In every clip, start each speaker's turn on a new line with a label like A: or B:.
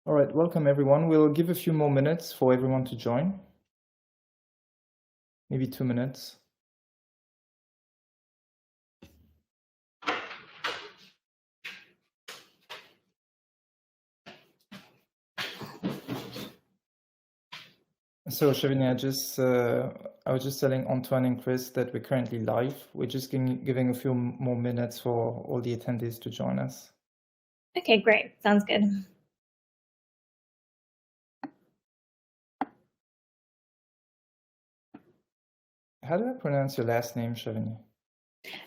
A: All right, welcome everyone. We'll give a few more minutes for everyone to join. Maybe 2 minutes. So Shivani, I was just telling Antoine and Chris that we're currently live. We're just giving a few more minutes for all the attendees to join us.
B: Okay, great. Sounds good.
A: How do I pronounce your last name, Shivani?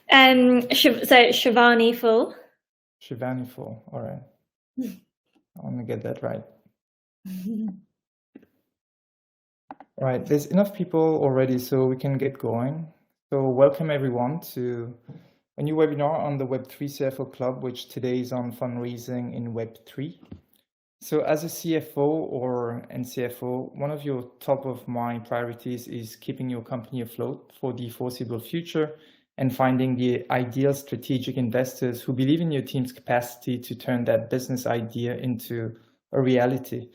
B: So Shivani Phull.
A: Shivani Phull. All right. I want to get that right. All right, there's enough people already, so we can get going. So welcome everyone to a new webinar on the Web3 CFO Club, which today is on fundraising in Web3. So as a CFO and CFO, one of your top of mind priorities is keeping your company afloat for the foreseeable future and finding the ideal strategic investors who believe in your team's capacity to turn that business idea into a reality.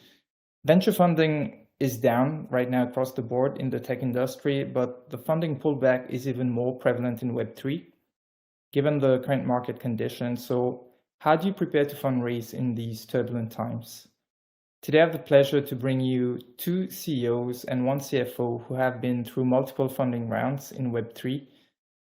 A: Venture funding is down right now across the board in the tech industry, but the funding pullback is even more prevalent in Web3, given the current market conditions. So how do you prepare to fundraise in these turbulent times? Today, I have the pleasure to bring you 2 CEOs and 1 CFO who have been through multiple funding rounds in Web3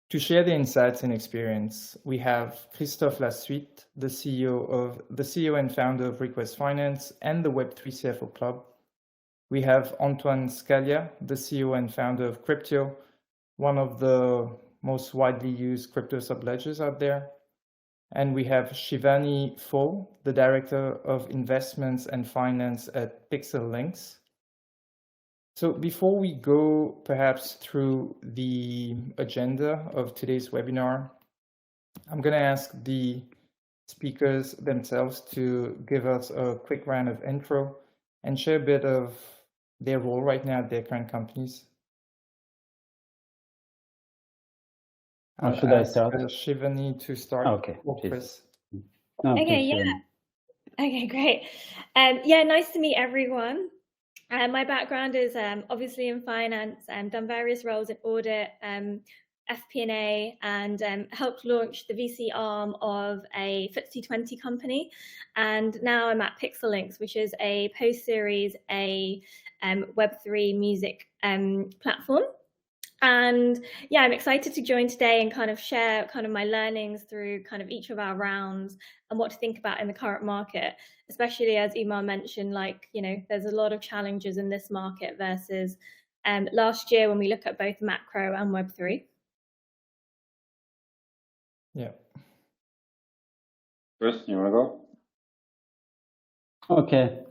A: to share their insights and experience. We have Christophe Lassuyt, the CEO and founder of Request Finance and the Web3 CFO Club. We have Antoine Scalia, the CEO and founder of Cryptio, one of the most widely used crypto subledgers out there. And we have Shivani Phull, the Director of Investments and Finance at Pixelynx. So before we go perhaps through the agenda of today's webinar, I'm going to ask the speakers themselves to give us a quick round of intro and share a bit of their role right now at their current companies.
C: Should I start?
A: Shivani to start.
C: Okay,
A: Chris.
C: No,
B: okay, yeah. Okay, great. Yeah, nice to meet everyone. My background is obviously in finance and done various roles in audit, FP&A, and helped launch the VC arm of a FTSE 20 company. And now I'm at Pixelynx, which is a post-series A Web3 music platform. And yeah, I'm excited to join today and kind of share kind of my learnings through kind of each of our rounds and what to think about in the current market, especially as Umar mentioned, like, you know, there's a lot of challenges in this market versus last year when we look at both macro and Web3.
A: Yeah.
D: Chris, you want to go?
C: Okay.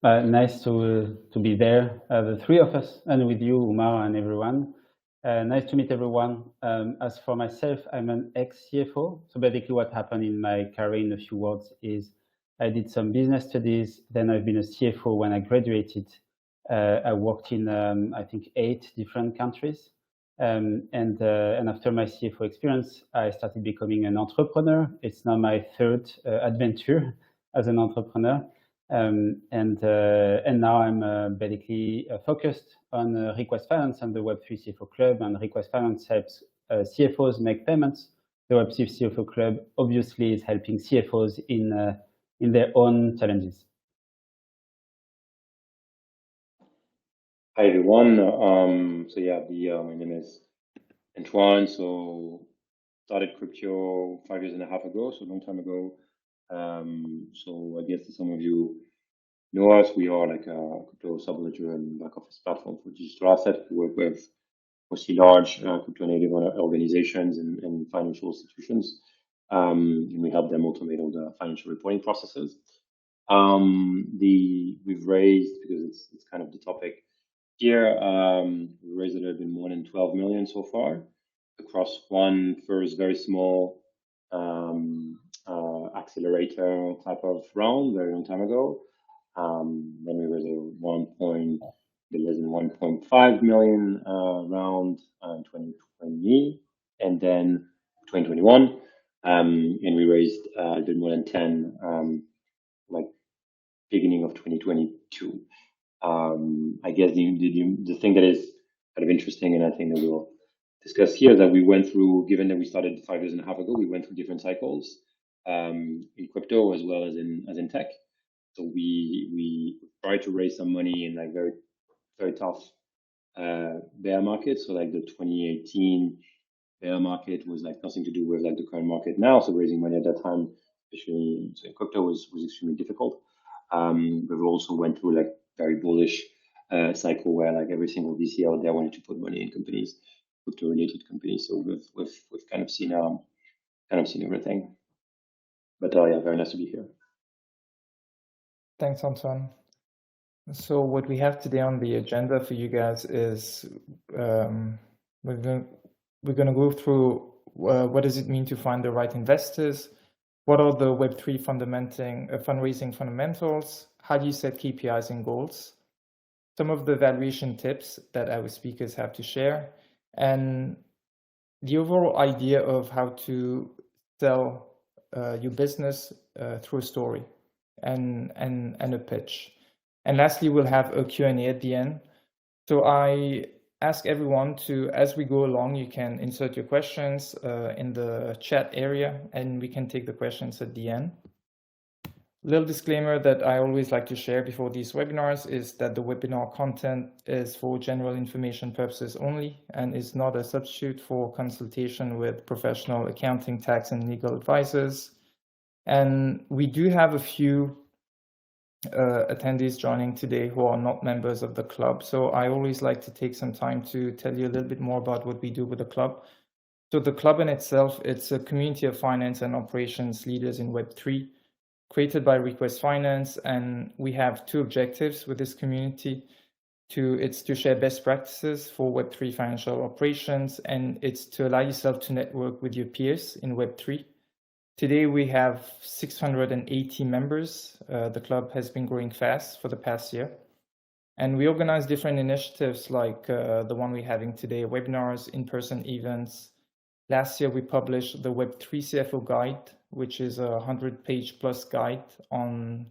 C: Nice to be there, the 3 of us, and with you, Umar, and everyone. Nice to meet everyone. As for myself, I'm an ex-CFO. So basically what happened in my career, in a few words, is I did some business studies. Then I've been a CFO when I graduated. I worked in, I think, 8 different countries. And after my CFO experience, I started becoming an entrepreneur. It's now my 3rd adventure as an entrepreneur. And now I'm basically focused on Request Finance and the Web3 CFO Club, and Request Finance helps CFOs make payments. The Web3 CFO Club obviously is helping CFOs in their own challenges.
D: Hi everyone. So yeah, my name is Antoine. So started Cryptio 5.5 years ago, so a long time ago. So I guess some of you know us. We are like a crypto subledger and back office platform for digital assets. We work with mostly large crypto native organizations and financial institutions, and we help them automate all the financial reporting processes. We've raised, because it's kind of the topic here, we raised a little bit more than 12 million so far across one first very small accelerator type of round very long time ago. Then we raised a less than 1.5 million round in 2020, and then 2021, and we raised a bit more than 10, like beginning of 2022. I guess the thing that is kind of interesting, and I think that we'll discuss here, that we went through, given that we started 5 years and a half ago, we went through different cycles in crypto as well as in tech. So we tried to raise some money in like very tough bear market. So like the 2018 bear market was like nothing to do with like the current market now. So raising money at that time, especially so in crypto, was extremely difficult. But we also went through like very bullish cycle where like every single VC out there wanted to put money in companies, crypto related companies. So we've kind of seen everything. But yeah, very nice to be here.
A: Thanks, Antoine. So what we have today on the agenda for you guys is we're going to go through what does it mean to find the right investors, what are the Web3 fundraising fundamentals, how do you set KPIs and goals, some of the valuation tips that our speakers have to share, and the overall idea of how to sell your business through a story and a pitch. And lastly, we'll have a Q&A at the end. So I ask everyone to, as we go along, you can insert your questions in the chat area and we can take the questions at the end. Little disclaimer that I always like to share before these webinars is that the webinar content is for general information purposes only and is not a substitute for consultation with professional accounting, tax, and legal advisors. And we do have a few attendees joining today who are not members of the club. So I always like to take some time to tell you a little bit more about what we do with the club. So the club in itself, it's a community of finance and operations leaders in Web3 created by Request Finance. And we have two objectives with this community. It's to share best practices for Web3 financial operations, and it's to allow yourself to network with your peers in Web3. Today we have 680 members. The club has been growing fast for the past year. And we organize different initiatives like the one we're having today, webinars, in-person events. Last year we published the Web3 CFO guide, which is a 100-page plus guide on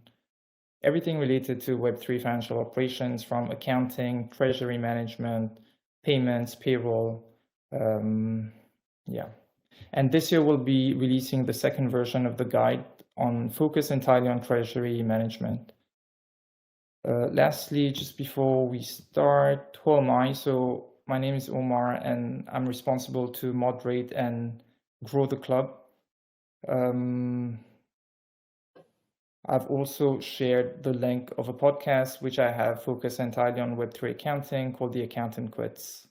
A: everything related to Web3 financial operations, from accounting, treasury management, payments, payroll, yeah. And this year we'll be releasing the second version of the guide on focus entirely on treasury management. Lastly, just before we start, who am I? So my name is Omar and I'm responsible to moderate and grow the club. I've also shared the link of a podcast which I have focused entirely on Web3 accounting called The Accountant Quits.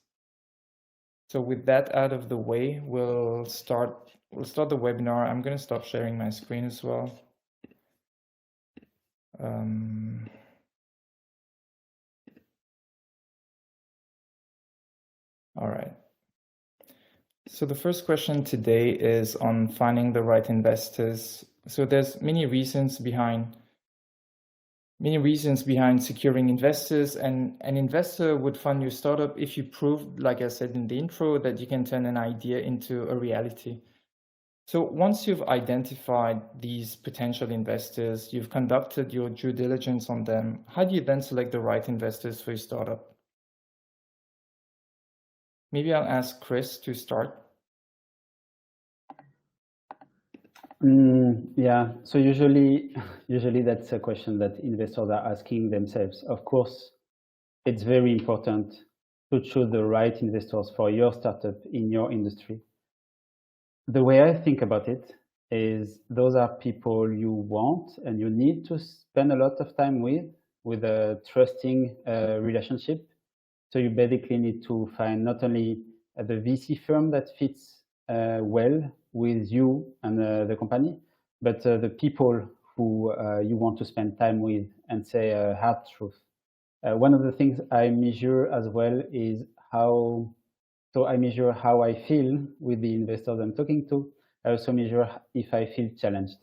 A: So with that out of the way, we'll start the webinar. I'm going to stop sharing my screen as well. All right. So the first question today is on finding the right investors. So there's many reasons behind securing investors, and an investor would fund your startup if you proved, like I said in the intro, that you can turn an idea into a reality. So once you've identified these potential investors, you've conducted your due diligence on them, how do you then select the right investors for your startup? Maybe I'll ask Chris to start.
C: Yeah, so usually that's a question that investors are asking themselves. Of course, it's very important to choose the right investors for your startup in your industry. The way I think about it is those are people you want and you need to spend a lot of time with a trusting relationship. So you basically need to find not only the VC firm that fits well with you and the company, but the people who you want to spend time with and say hard truth. One of the things I measure as well is I measure how I feel with the investors I'm talking to. I also measure if I feel challenged.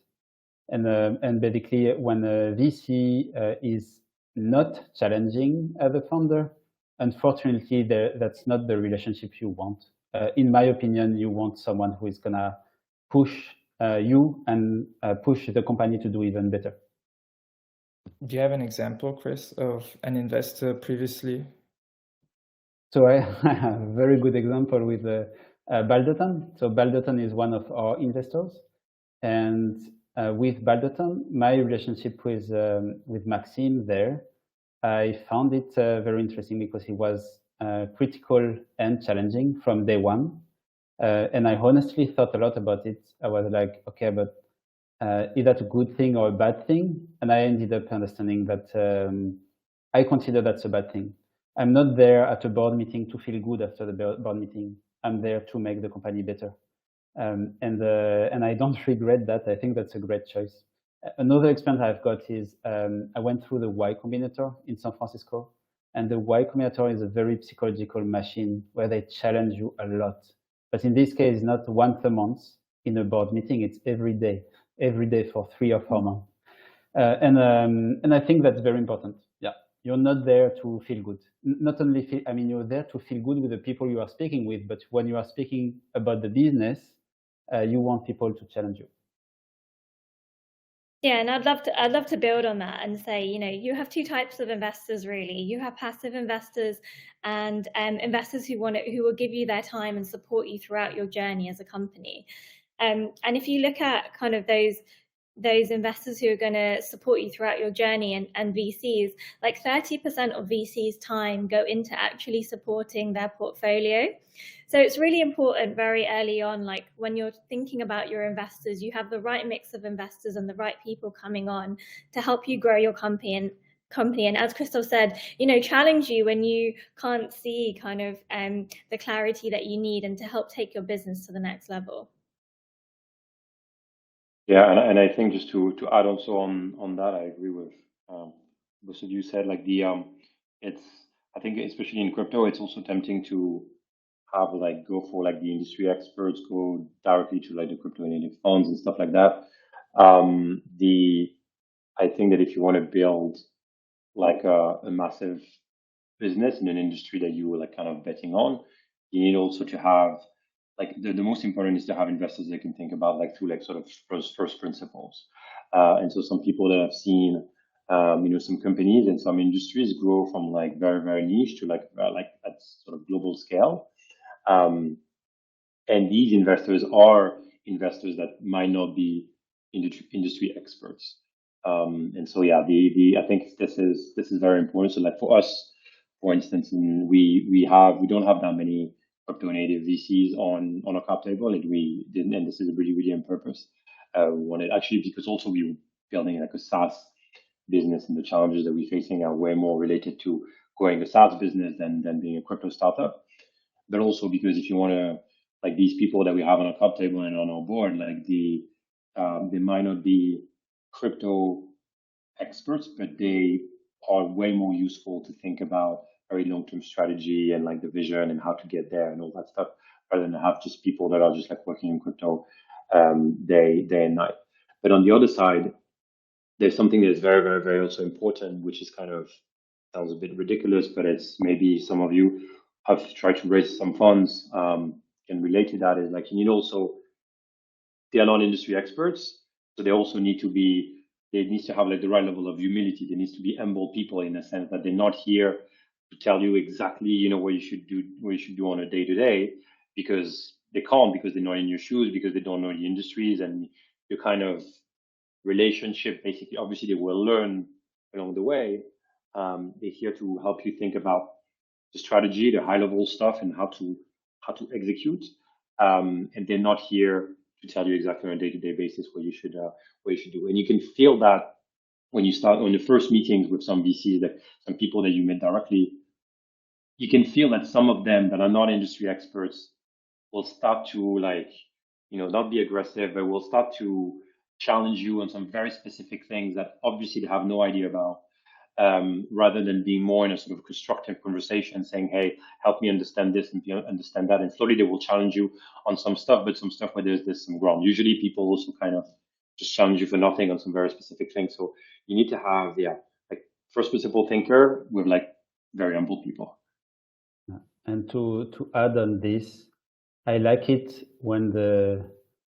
C: And basically when a VC is not challenging the founder, unfortunately, that's not the relationship you want. In my opinion, you want someone who is gonna push you and push the company to do even better.
A: Do you have an example, Chris, of an investor previously?
C: So I have a very good example with Baldotan. So Baldotan is one of our investors, and with Baldotan, my relationship with Maxime there, I found it very interesting because he was critical and challenging from day one. And I honestly thought a lot about it. I was like, okay, but is that a good thing or a bad thing? And I ended up understanding that I consider that's a bad thing. I'm not there at a board meeting to feel good after the board meeting. I'm there to make the company better. And I don't regret that. I think that's a great choice. Another experience I've got is I went through the Y Combinator in San Francisco. And the Y Combinator is a very psychological machine where they challenge you a lot. But in this case, not once a month in a board meeting, it's every day for 3 or 4 months. And I think that's very important. Yeah, you're not there to feel good. Not only feel, I mean, you're there to feel good with the people you are speaking with, but when you are speaking about the business, you want people to challenge you.
B: Yeah, and I'd love to build on that and say, you know, you have two types of investors really. You have passive investors and investors who will give you their time and support you throughout your journey as a company. And if you look at kind of those investors who are going to support you throughout your journey and VCs, like 30% of VCs' time go into actually supporting their portfolio. So it's really important very early on, like when you're thinking about your investors, you have the right mix of investors and the right people coming on to help you grow your company. And as Christophe said, you know, challenge you when you can't see kind of the clarity that you need and to help take your business to the next level.
D: Yeah, and I think just to add also on that, I agree with both of you said. Like it's, I think especially in crypto, it's also tempting to have like go for like the industry experts, go directly to like the crypto native funds and stuff like that. I think that if you want to build like a massive business in an industry that you were like kind of betting on, you need also to have like the most important is to have investors that can think about like through like sort of first principles. And so some people that have seen you know, some companies and some industries grow from like very niche to like at sort of global scale. And these investors are investors that might not be industry experts. And so yeah, I think this is very important. So like for us, for instance, we don't have that many crypto native VCs on our cap table, and we didn't. And this is really on purpose. We wanted actually because also we were building like a SaaS business, and the challenges that we're facing are way more related to growing a SaaS business than being a crypto startup. But also because if you want to, like these people that we have on our cap table and on our board, like they might not be crypto experts, but they are way more useful to think about very long-term strategy and like the vision and how to get there and all that stuff, rather than have just people that are just like working in crypto day and night. But on the other side, there's something that is very also important, which is kind of sounds a bit ridiculous, but it's maybe some of you have tried to raise some funds can relate to that. Is like you need also, they are not industry experts, so they also need to be, they need to have like the right level of humility. They need to be humble people in the sense that they're not here to tell you exactly, you know, what you should do on a day to day, because they can't, because they're not in your shoes, because they don't know the industries and your kind of relationship. Basically, obviously, they will learn along the way. They're here to help you think about the strategy, the high level stuff, and how to execute. And they're not here to tell you exactly on a day-to-day basis what you should do. And you can feel that when you start on the first meetings with some VCs, that some people that you met directly, you can feel that some of them that are not industry experts will start to like, you know, not be aggressive, but will start to challenge you on some very specific things that obviously they have no idea about. Rather than being more in a sort of constructive conversation, saying, hey, help me understand this and understand that. And slowly they will challenge you on some stuff, but some stuff where there's some ground. Usually people also kind of just challenge you for nothing on some very specific things. So you need to have, like first principle thinker with like very humble people.
C: And to add on this, I like it when the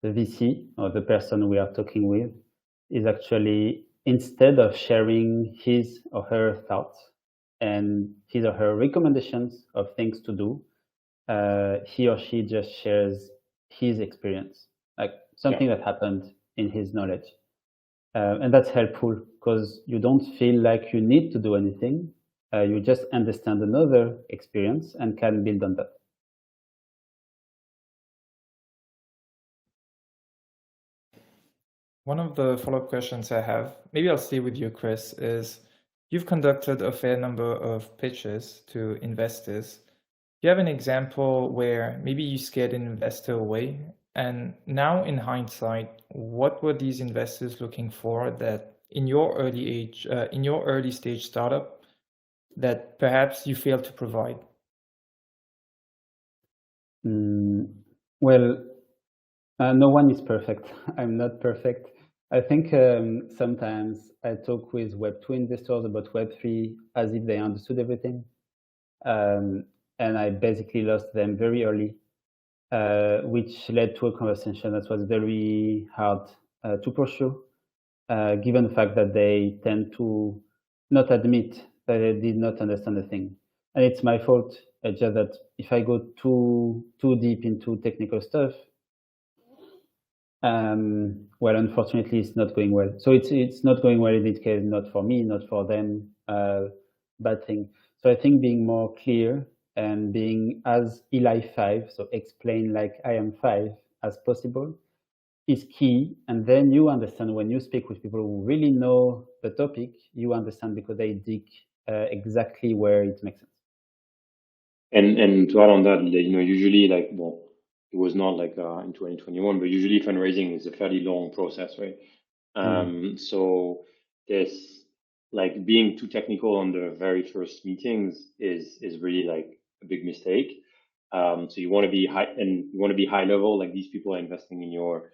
C: VC or the person we are talking with is actually instead of sharing his or her thoughts and his or her recommendations of things to do, he or she just shares his experience, like something that happened in his knowledge. And that's helpful because you don't feel like you need to do anything. You just understand another experience and can build on that.
A: One of the follow-up questions I have, maybe I'll stay with you, Chris, is you've conducted a fair number of pitches to investors. Do you have an example where maybe you scared an investor away? And now in hindsight, what were these investors looking for that in your early stage startup that perhaps you failed to provide?
C: Well, no one is perfect. I'm not perfect. I think sometimes I talk with Web2 investors about Web3 as if they understood everything. And I basically lost them very early, which led to a conversation that was very hard to pursue, given the fact that they tend to not admit that they did not understand the thing. And it's my fault. It's just that if I go too deep into technical stuff, well, unfortunately, it's not going well. So it's not going well in this case, not for me, not for them, bad thing. So I think being more clear and being as Eli 5, so explain like I am 5 as possible, is key. And then you understand when you speak with people who really know the topic, you understand because they dig exactly where it makes sense.
D: And to add on that, usually like, well, it was not like in 2021, but usually fundraising is a fairly long process, right? So this, like being too technical on the very first meetings is really like a big mistake. So you want to be high level, like these people are investing in your,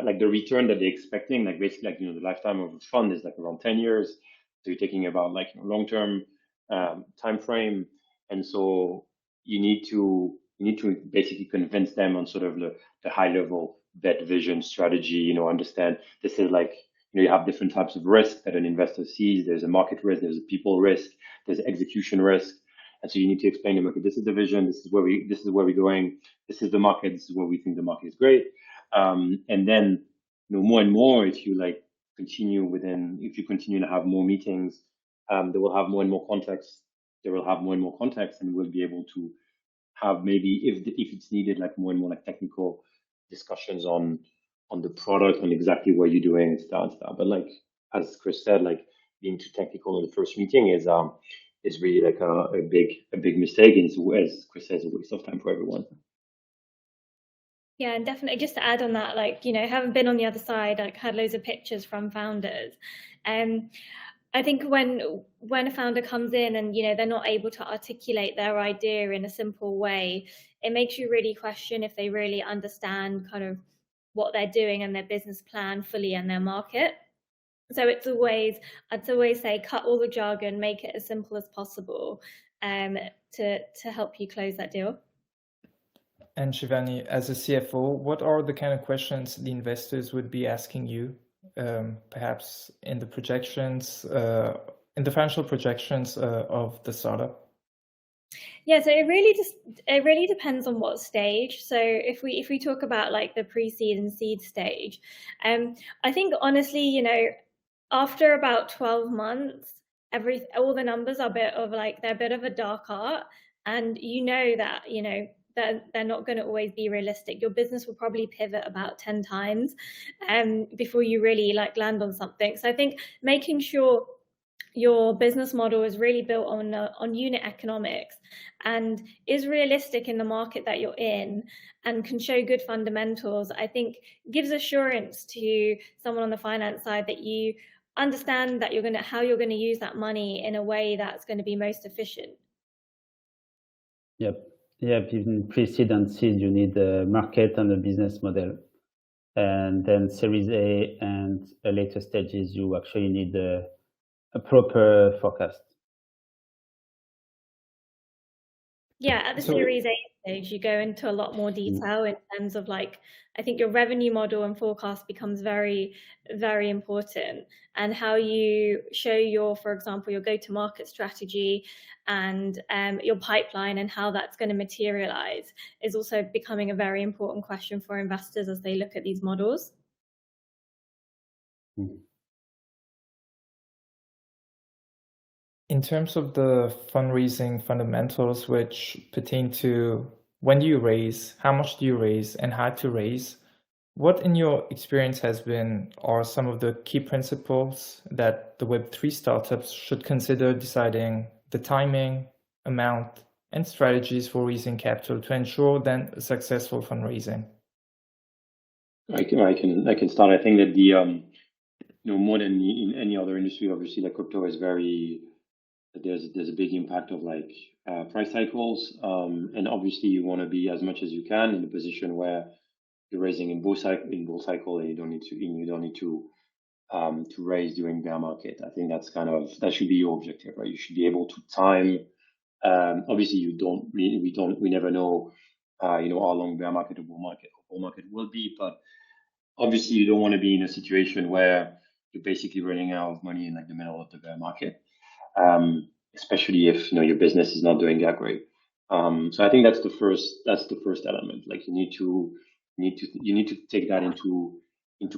D: like the return that they're expecting, like basically like, the lifetime of a fund is like around 10 years. So you're taking about like long-term time frame. And so you need to basically convince them on sort of the high level bet vision strategy, understand this is like, you have different types of risk that an investor sees. There's a market risk, there's a people risk, there's execution risk. And so you need to explain to them, okay, this is the vision, this is where we're going, this is the market, this is where we think the market is great. And then, more and more, if you continue to have more meetings, they will have more and more context. They will have more and more context, and we'll be able to have maybe, if it's needed, like more and more like technical discussions on the product, on exactly what you're doing and stuff. But like as Chris said, like being too technical in the first meeting is really like a big mistake, and as Chris says, a waste of time for everyone.
B: Yeah, and definitely just to add on that, like, having been on the other side, like had loads of pitches from founders. I think when a founder comes in and, they're not able to articulate their idea in a simple way, it makes you really question if they really understand kind of what they're doing and their business plan fully and their market. So I'd always say, cut all the jargon, make it as simple as possible to help you close that deal.
A: And Shivani, as a CFO, what are the kind of questions the investors would be asking you, perhaps in the projections, in the financial projections of the startup?
B: Yeah, so it really depends on what stage. So if we talk about like the pre-seed and seed stage, I think honestly, after about 12 months, all the numbers are they're a bit of a dark art, and that they're not going to always be realistic. Your business will probably pivot about 10 times before you really land on something. So I think making sure your business model is really built on unit economics and is realistic in the market that you're in and can show good fundamentals, I think gives assurance to someone on the finance side that you understand that how you're going to use that money in a way that's going to be most efficient.
C: Yep. In pre-seed and seed, you need a market and a business model. And then Series A and later stages, you actually need a proper forecast.
B: Yeah, at the
A: So-
B: Series A stage, you go into a lot more detail in terms of like, I think your revenue model and forecast becomes very, very important, and how you show your, for example, your go-to-market strategy and your pipeline and how that's going to materialize is also becoming a very important question for investors as they look at these models.
A: In terms of the fundraising fundamentals, which pertain to when do you raise, how much do you raise, and how to raise, what in your experience are some of the key principles that the Web3 startups should consider deciding the timing, amount, and strategies for raising capital to ensure then a successful fundraising?
D: I can start. I think that more than in any other industry, obviously, like crypto is there's a big impact of like price cycles, and obviously you want to be as much as you can in a position where you're raising in bull cycle, and you don't need to raise during bear market. I think that should be your objective, right? You should be able to time. Obviously, we never know, how long bear market or bull market will be, but obviously you don't want to be in a situation where you're basically running out of money in like the middle of the bear market. Especially if your business is not doing that great. So I think that's the first element. Like you need to take that into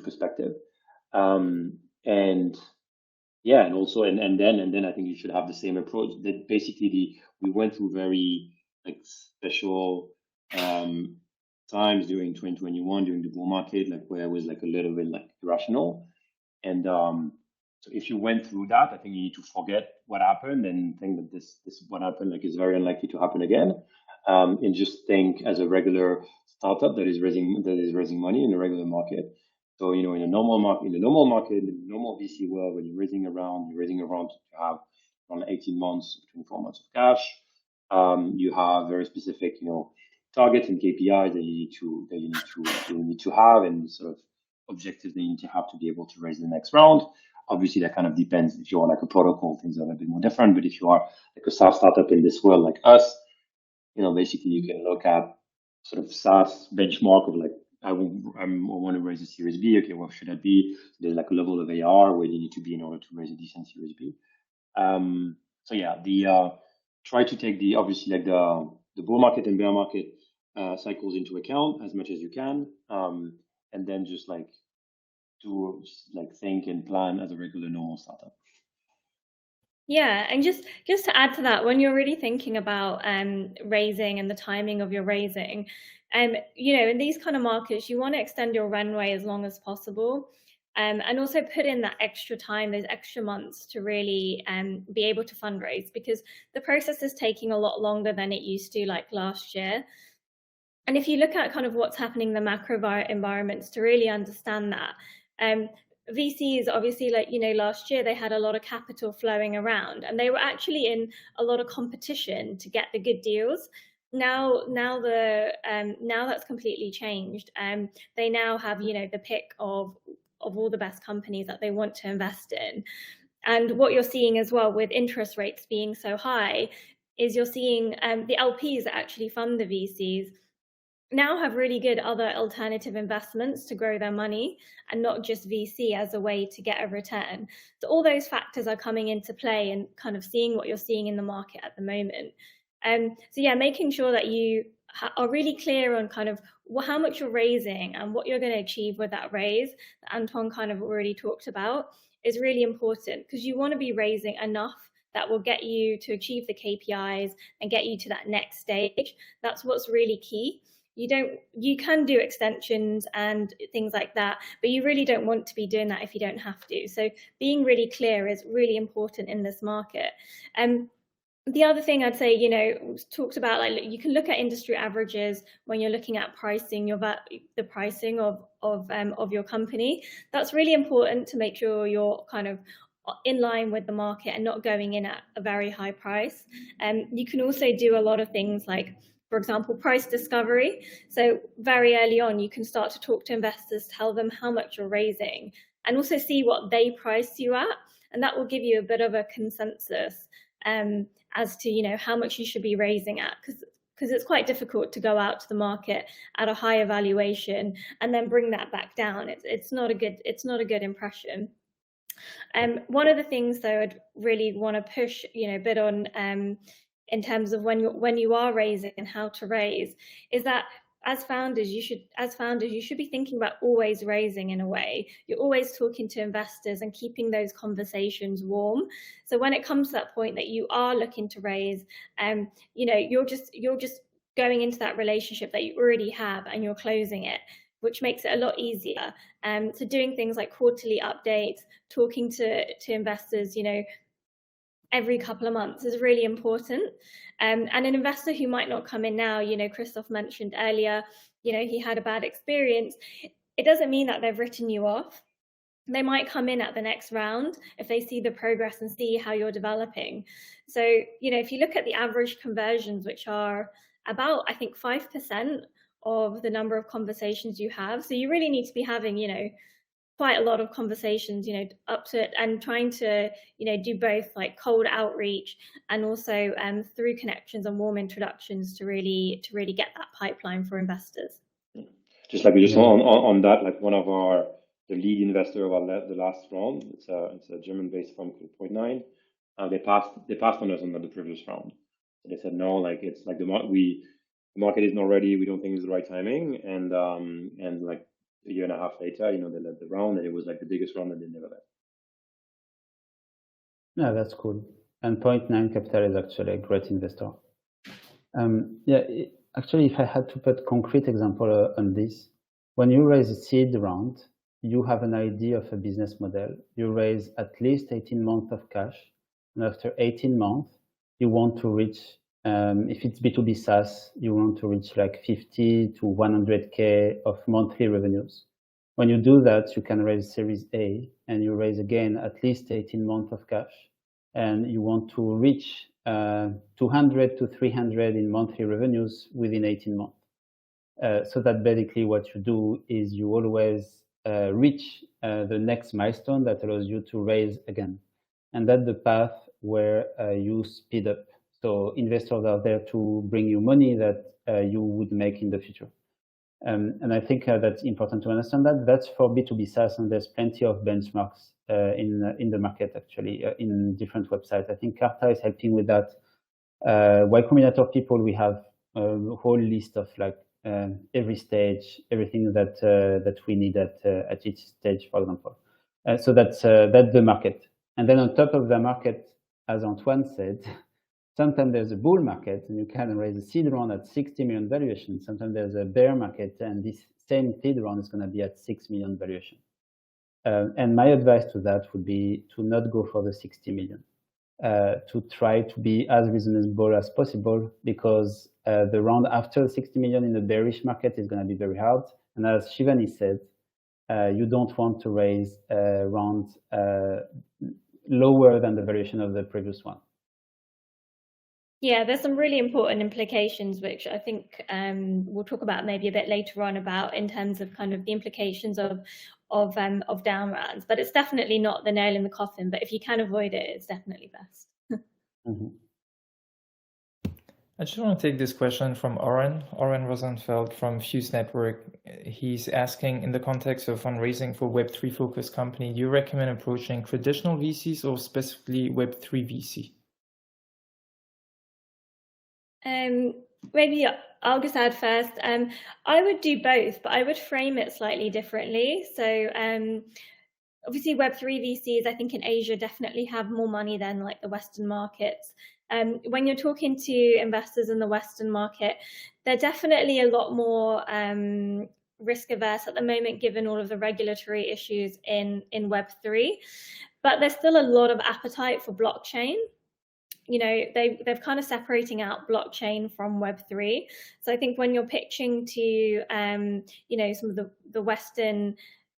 D: perspective. And also then I think you should have the same approach. That basically we went through very like special times during 2021 during the bull market, like where it was like a little bit like irrational. And so if you went through that, I think you need to forget what happened and think that this what happened like is very unlikely to happen again. And just think as a regular startup that is raising money in the regular market. So in a normal market, in the normal VC world, when you're raising around to have around 18 months, 24 months of cash. You have very specific targets and KPIs that you need to have, and sort of objectives that you need to have to be able to raise the next round. Obviously, that kind of depends. If you're like a protocol, things are a bit more different. But if you are like a SaaS startup in this world like us, basically you can look at sort of SaaS benchmark of like, I want to raise a Series B. Okay, what should that be? So there's like a level of AR where you need to be in order to raise a decent Series B. So yeah, try to take obviously like the bull market and bear market cycles into account as much as you can, and then just think and plan as a regular normal startup.
B: Yeah, and just to add to that, when you're really thinking about raising and the timing of your raising, in these kind of markets, you want to extend your runway as long as possible, and also put in that extra time, those extra months to really be able to fundraise, because the process is taking a lot longer than it used to, like last year. And if you look at kind of what's happening in the macro environments to really understand that, VCs obviously, last year they had a lot of capital flowing around, and they were actually in a lot of competition to get the good deals. Now that's completely changed. They now have the pick of all the best companies that they want to invest in. And what you're seeing as well with interest rates being so high is you're seeing the LPs that actually fund the VCs now have really good other alternative investments to grow their money, and not just VC as a way to get a return. So all those factors are coming into play and kind of seeing what you're seeing in the market at the moment. So yeah, making sure that you are really clear on kind of how much you're raising and what you're going to achieve with that raise that Antoine kind of already talked about is really important, because you want to be raising enough that will get you to achieve the KPIs and get you to that next stage. That's what's really key. You can do extensions and things like that, but you really don't want to be doing that if you don't have to. So being really clear is really important in this market. The other thing I'd say, talked about, like, you can look at industry averages when you're looking at pricing the pricing of your company. That's really important to make sure you're kind of in line with the market and not going in at a very high price. You can also do a lot of things like, for example, price discovery. So very early on, you can start to talk to investors, tell them how much you're raising, and also see what they price you at. And that will give you a bit of a consensus as to how much you should be raising at. Because because it's quite difficult to go out to the market at a higher valuation and then bring that back down. It's not a good impression. One of the things though I'd really want to push, a bit on in terms of when you are raising and how to raise, is that as founders you should be thinking about always raising. In a way, you're always talking to investors and keeping those conversations warm. So when it comes to that point that you are looking to raise, you're just going into that relationship that you already have and you're closing it, which makes it a lot easier. So doing things like quarterly updates, talking to investors, every couple of months is really important. And an investor who might not come in now, Christophe mentioned earlier, he had a bad experience. It doesn't mean that they've written you off. They might come in at the next round if they see the progress and see how you're developing. So, if you look at the average conversions, which are about, I think, 5% of the number of conversations you have. So you really need to be having, quite a lot of conversations, up to it, and trying to, do both like cold outreach and also through connections and warm introductions to really get that pipeline for investors.
D: Just on that, like one of the lead investor of the last round, it's a German-based firm called Point Nine. They passed on us on the previous round. So they said no, like it's like the market is not ready. We don't think it's the right timing, and like a year and a half later, they led the round, and it was like the biggest round that they never led.
C: Yeah, that's cool. And Point Nine Capital is actually a great investor. Actually, if I had to put concrete example on this, when you raise a seed round, you have an idea of a business model. You raise at least 18 months of cash, and after 18 months, you want to reach, if it's B2B SaaS, you want to reach like 50 to 100K of monthly revenues. When you do that, you can raise Series A, and you raise again at least 18 months of cash, and you want to reach 200 to 300 in monthly revenues within 18 months. So that basically what you do is you always reach the next milestone that allows you to raise again. And that's the path where you speed up. So investors are there to bring you money that you would make in the future. And I think that's important to understand that. That's for B2B SaaS, and there's plenty of benchmarks in the market, actually, in different websites. I think Carta is helping with that. Y Combinator people, we have a whole list of like every stage, everything that we need at each stage, for example. So that's the market. And then on top of the market, as Antoine said, sometimes there's a bull market and you can raise a seed round at 60 million valuation. Sometimes there's a bear market and this same seed round is going to be at 6 million valuation. And my advice to that would be to not go for the 60 million, to try to be as reasonable as possible, because the round after 60 million in the bearish market is going to be very hard. And as Shivani said, you don't want to raise rounds lower than the valuation of the previous one.
B: Yeah, there's some really important implications, which I think we'll talk about maybe a bit later on about in terms of kind of the implications of down rounds. But it's definitely not the nail in the coffin. But if you can avoid it, it's definitely best.
C: Mm-hmm.
A: I just want to take this question from Oren Rosenfeld from Fuse Network. He's asking, in the context of fundraising for Web3 focused company, do you recommend approaching traditional VCs or specifically Web3 VC?
B: Maybe I'll just add first. I would do both, but I would frame it slightly differently. So obviously Web3 VCs, I think in Asia definitely have more money than like the Western markets. When you're talking to investors in the Western market, they're definitely a lot more risk averse at the moment, given all of the regulatory issues in Web3. But there's still a lot of appetite for blockchain. They've kind of separating out blockchain from Web3. So I think when you're pitching to some of the Western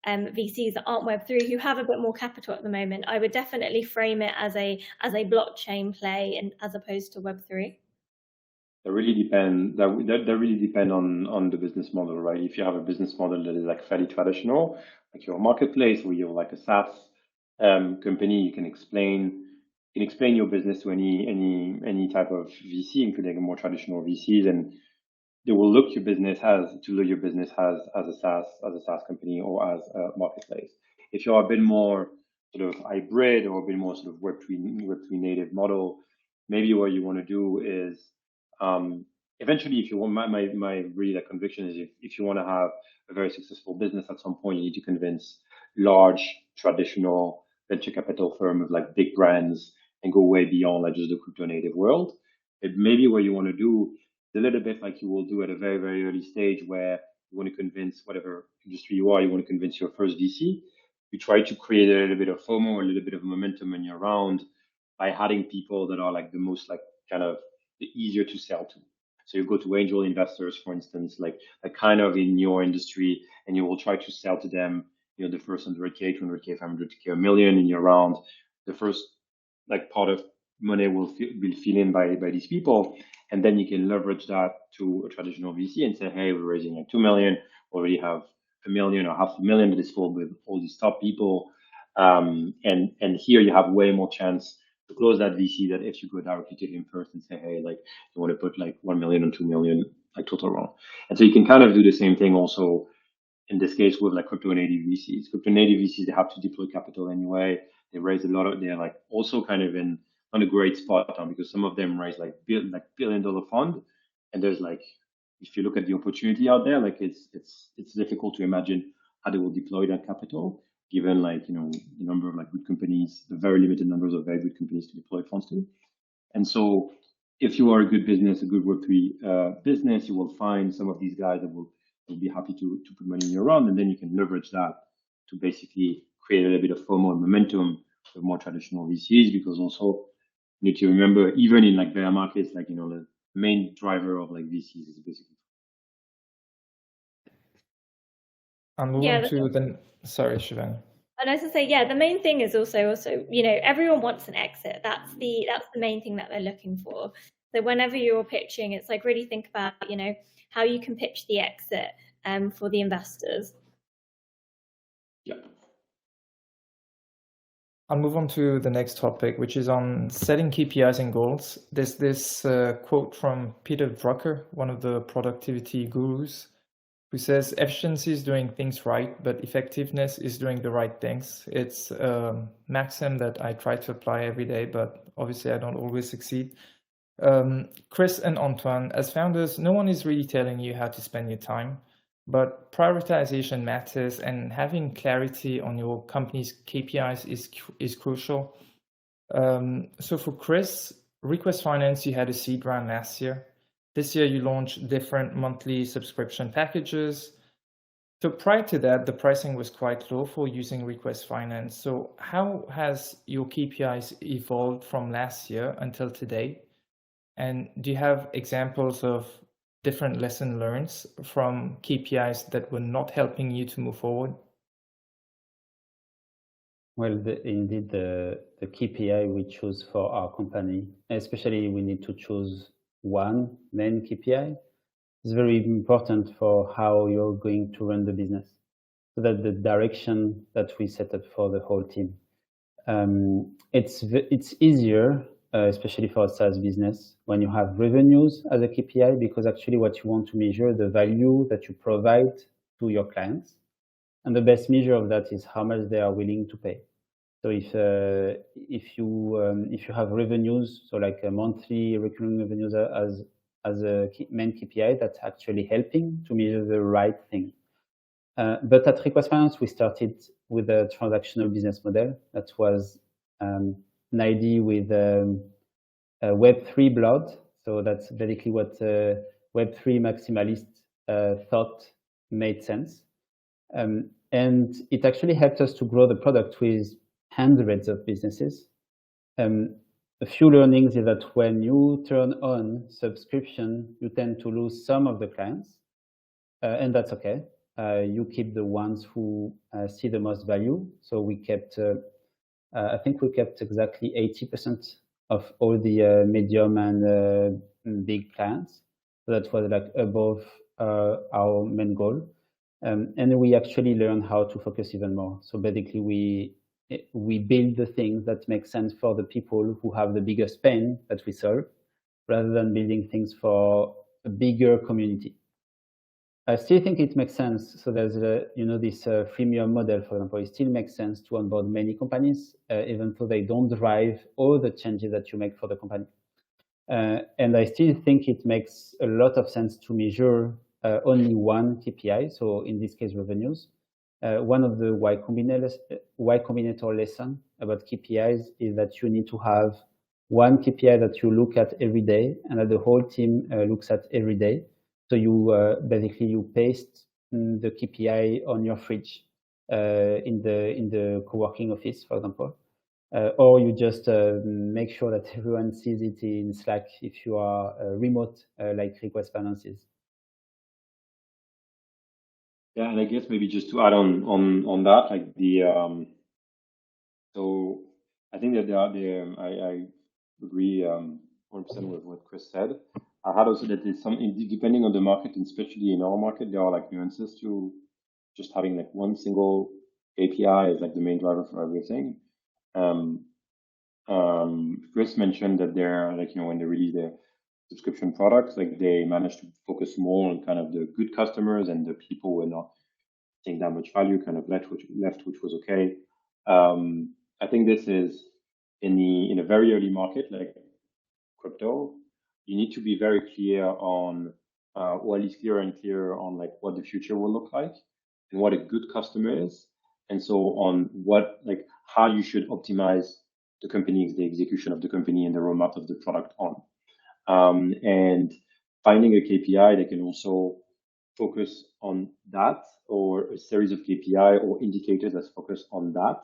B: VCs that aren't Web3, who have a bit more capital at the moment, I would definitely frame it as a blockchain play, and as opposed to Web3.
D: That really depend. That really depend on the business model, right? If you have a business model that is like fairly traditional, like your marketplace, or you're like a SaaS company, you can explain can explain your business to any type of VC, including more traditional VCs, and they will look your business as a SaaS company or as a marketplace. If you're a bit more sort of hybrid or a bit more sort of Web3 native model, maybe what you want to do is eventually, if you want, my really like conviction is if you want to have a very successful business, at some point you need to convince large traditional venture capital firm with like big brands and go way beyond like just the crypto native world. It maybe what you want to do is a little bit like you will do at a very, very early stage where you want to convince whatever industry you are, you want to convince your first VC. You try to create a little bit of FOMO, a little bit of momentum in your round by adding people that are like the most like kind of the easier to sell to. So you go to angel investors, for instance, like kind of in your industry, and you will try to sell to them, you know, the first 100K, 200K, 500K, a million in your round. The first like part of money will be filled in by these people, and then you can leverage that to a traditional VC and say, hey, we're raising like 2 million, already have 1 million or 500,000 that is filled with all these top people, and here you have way more chance to close that VC that if you go directly to him first and say, hey, like you want to put like 1 million or 2 million like total round. And so you can kind of do the same thing also in this case with like crypto native VCs. Crypto native VCs, they have to deploy capital anyway. They raise a lot of, they're like also kind of on a great spot because some of them raise like $1 billion fund. And there's like, if you look at the opportunity out there, like it's difficult to imagine how they will deploy that capital, given like, you know, the number of like good companies, the very limited numbers of very good companies to deploy funds to. And so if you are a good business, a good Web3 business, you will find some of these guys that will be happy to put money in your round, and then you can leverage that to basically create a little bit of FOMO and momentum with more traditional VCs, because also you need to remember, even in like bear markets, like, you know, the main driver of like VCs is basically.
A: I'm moving to the, sorry, Shivani.
B: And as I say, yeah, the main thing is also, you know, everyone wants an exit. That's the main thing that they're looking for. So whenever you're pitching, it's like really think about, you know, how you can pitch the exit for the investors.
D: Yeah.
A: I'll move on to the next topic, which is on setting KPIs and goals. There's this quote from Peter Drucker, one of the productivity gurus, who says efficiency is doing things right, but effectiveness is doing the right things. It's a maxim that I try to apply every day, but obviously I don't always succeed. Chris and Antoine, as founders, no one is really telling you how to spend your time, but prioritization matters, and having clarity on your company's KPIs is crucial. So for Chris, Request Finance, you had a seed round last year. This year you launched different monthly subscription packages. So prior to that, the pricing was quite low for using Request Finance. So how has your KPIs evolved from last year until today? And do you have examples of different lesson learned from KPIs that were not helping you to move forward?
C: Well, indeed, the KPI we choose for our company, especially we need to choose one main KPI, is very important for how you're going to run the business. So that the direction that we set up for the whole team. It's easier, especially for a SaaS business, when you have revenues as a KPI, because actually what you want to measure the value that you provide to your clients. And the best measure of that is how much they are willing to pay. So if you have revenues, so like a monthly recurring revenues as a main KPI, that's actually helping to measure the right thing. But at Request Finance, we started with a transactional business model that was an idea with Web3 blood. So that's basically what Web3 maximalists thought made sense. And it actually helped us to grow the product with hundreds of businesses. A few learnings is that when you turn on subscription, you tend to lose some of the clients, and that's okay. You keep the ones who see the most value. So we kept, I think we kept exactly 80% of all the medium and big clients. So that was like above our main goal. And we actually learned how to focus even more. So basically we we build the things that make sense for the people who have the biggest pain that we solve, rather than building things for a bigger community. I still think it makes sense. So there's this freemium model, for example. It still makes sense to onboard many companies, even though they don't drive all the changes that you make for the company. And I still think it makes a lot of sense to measure only one KPI. So in this case, revenues. One of the Y Combinator lesson about KPIs is that you need to have one KPI that you look at every day and that the whole team looks at every day. So you basically you paste the KPI on your fridge in the co-working office, for example, or you just make sure that everyone sees it in Slack if you are remote, like request balances.
D: Yeah, and I guess maybe just to add on that, like the so I think that I agree 100% with what Chris said. I had also that there's something depending on the market, and especially in our market, there are like nuances to just having like one single API is like the main driver for everything. Chris mentioned that they're like, when they release their subscription products, like they managed to focus more on kind of the good customers, and the people were not seeing that much value kind of left, which was okay. I think this is in a very early market like crypto, you need to be very clear on, or at least clearer and clearer on like what the future will look like and what a good customer is. And so on what, like how you should optimize the company, the execution of the company and the roadmap of the product on. And finding a KPI that can also focus on that, or a series of KPI or indicators that focus on that,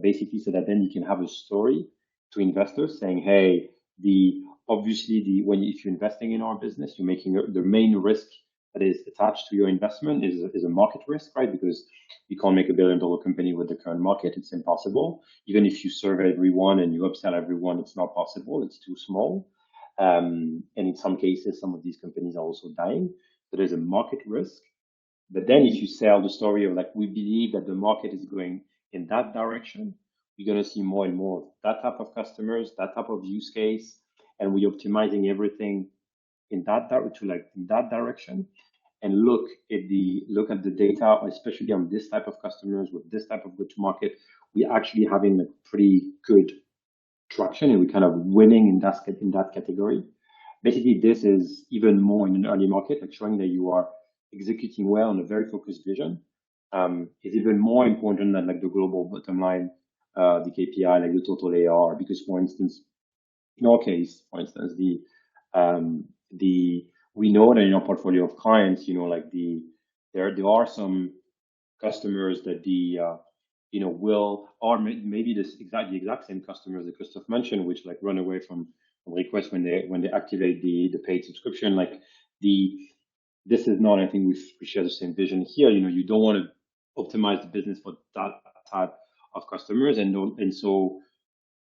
D: basically so that then you can have a story to investors saying, hey, if you're investing in our business, you're making the main risk that is attached to your investment is a market risk, right? Because you can't make $1 billion company with the current market. It's impossible. Even if you serve everyone and you upsell everyone, it's not possible. It's too small. And in some cases, some of these companies are also dying. So there's a market risk. But then if you sell the story of like, we believe that the market is going in that direction, you're going to see more and more of that type of customers, that type of use case, and we're optimizing everything in that direction. And look at the data, especially on this type of customers with this type of go-to-market. We're actually having a pretty good traction, and we're kind of winning in that category. Basically, this is even more in an early market, like showing that you are executing well on a very focused vision. Is even more important than like the global bottom line, the KPI, like the total AR. Because for instance, in our case, we know that in our portfolio of clients, like there are some customers that maybe the exact same customers that Christophe mentioned, which like run away from requests when they activate the paid subscription. Like this is not, I think we share the same vision here. You don't want to optimize the business for that type of customers, and so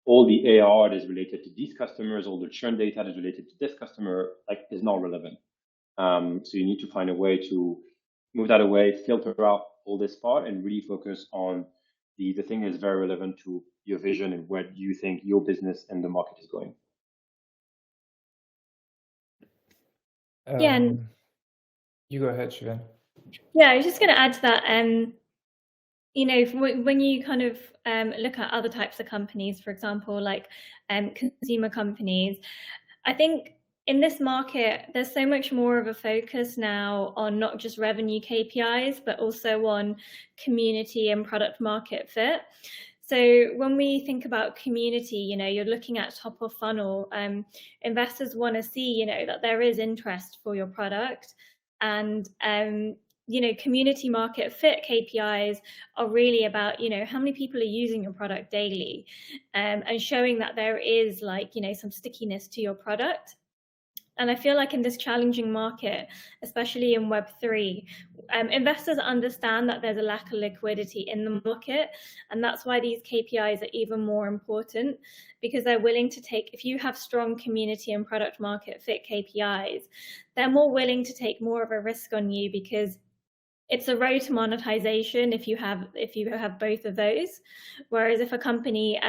D: all the AR that is related to these customers, all the churn data that is related to this customer, like is not relevant. So you need to find a way to move that away, filter out all this part, and really focus on the thing that is very relevant to your vision and where you think your business and the market is going.
B: Yeah, and
A: you go ahead, Shivani.
B: Yeah, I was just going to add to that. When you kind of look at other types of companies, for example, like consumer companies, I think in this market, there's so much more of a focus now on not just revenue KPIs, but also on community and product market fit. So when we think about community, you're looking at top of funnel. Investors want to see, that there is interest for your product, and community market fit KPIs are really about, how many people are using your product daily, and showing that there is some stickiness to your product. And I feel like in this challenging market, especially in Web3, investors understand that there's a lack of liquidity in the market. And that's why these KPIs are even more important, because they're willing to take, if you have strong community and product market fit KPIs, they're more willing to take more of a risk on you, because it's a road to monetization if you have both of those. Whereas if a company